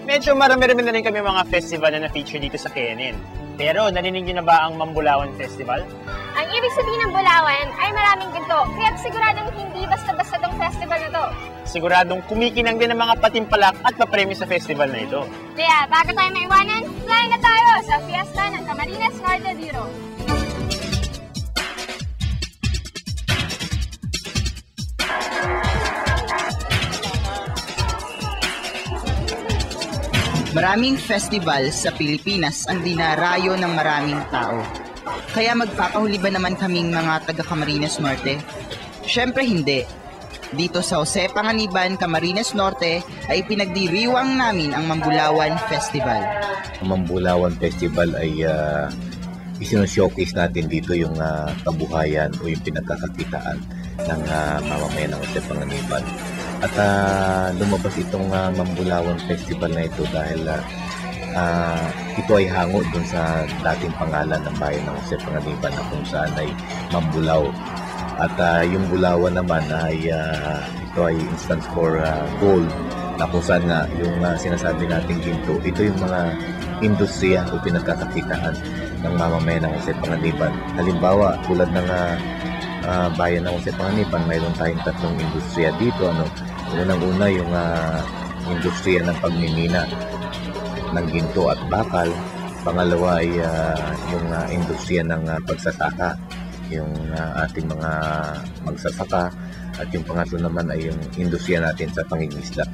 Medyo marami-rami na rin kami mga festival na na-feature dito sa KNN. Pero narinig niyo na ba ang Mambulawan Festival? Ang ibig sabihin ng Bulawan ay maraming ginto, kaya siguradong hindi basta-basta tong festival na to. Siguradong kumikinang din ang mga patimpalak at papremyo sa festival na ito. Kaya bago tayo maiwanan, fly na tayo sa fiesta ng Camarines Norte Bureau. Maraming festival sa Pilipinas ang dinarayo ng maraming tao. Kaya magpapahuli ba naman kaming mga taga Camarines Norte? Syempre hindi. Dito sa Jose Panganiban, Camarines Norte ay pinagdiriwang namin ang Mambulawan Festival. Ang Mambulawan Festival ay isinashowcase natin dito yung kabuhayan o yung pinagkakakitaan ng mamamayan ng Jose Panganiban. At lumabas itong Mambulawan Festival na ito dahil ito ay hango dun sa dating pangalan ng bayan ng Jose Panganiban na kung saan ay Mambulaw. At yung Bulawan naman ay ito ay instance for gold na kung saan nga yung sinasabi nating ginto, ito yung mga industriya o pinagkakakitaan ng mamamayan ng Jose Panganiban. Halimbawa, tulad ng bayan ng Jose Panganiban, mayroon tayong tatlong industriya dito. Unang-una yung industriya ng pagmimina ng ginto at bakal. Pangalawa ay yung industriya ng pagsasaka, yung ating mga magsasaka. At yung pangatlo naman ay yung industriya natin sa pangingisda.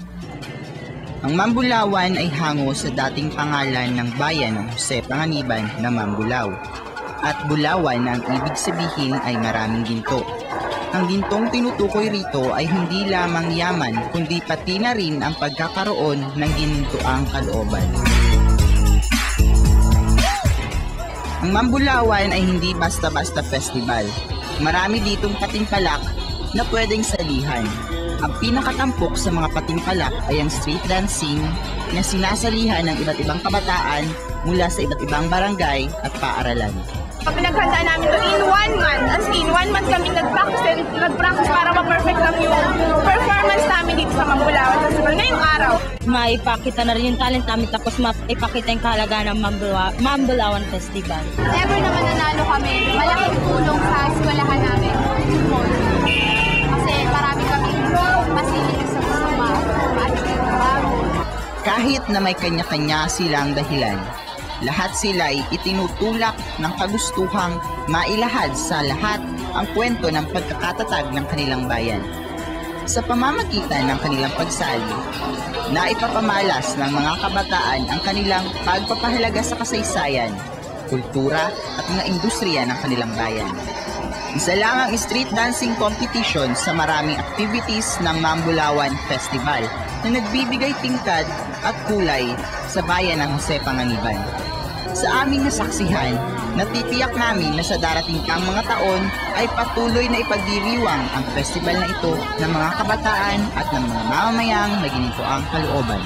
Ang Mambulawan ay hango sa dating pangalan ng bayan ng Jose Panganiban na Mambulaw. At Bulawan ang ibig sabihin ay maraming ginto. Ang gintong tinutukoy rito ay hindi lamang yaman kundi pati na rin ang pagkakaroon ng ginintoang kalooban. Ang Mambulawan ay hindi basta-basta festival. Marami ditong patimpalak na pwedeng salihan. Ang pinakatampok sa mga patimpalak ay ang street dancing na sinasalihan ng iba't ibang kabataan mula sa iba't ibang barangay at paaralan. Pinaghandaan namin ito in 1 month. As in, 1 month kami nag-practice para ma-perfect lang yung performance namin dito sa Mambulawan Festival ngayong araw. Maipakita na rin yung talent namin tapos maipakita yung kahalagaan ng Mambulawan Festival. Ever naman nanalo kami, malaking tulong sa eskwelahan namin. Kasi marami kaming masilig sa kusuma. Kahit na may kanya-kanya silang dahilan, lahat sila ay itinutulak ng kagustuhang mailahad sa lahat ang kwento ng pagkakatatag ng kanilang bayan. Sa pamamagitan ng kanilang pagsali, naipapamalas ng mga kabataan ang kanilang pagpapahalaga sa kasaysayan, kultura at mga industriya ng kanilang bayan. Isa lang ang street dancing competition sa maraming activities ng Mambulawan Festival na nagbibigay tingkad at kulay sa bayan ng Jose Panganiban. Sa aming nasaksihan, natitiyak namin na sa darating pang mga taon ay patuloy na ipagdiriwang ang festival na ito ng mga kabataan at ng mga mamamayang may ginitoang kalooban.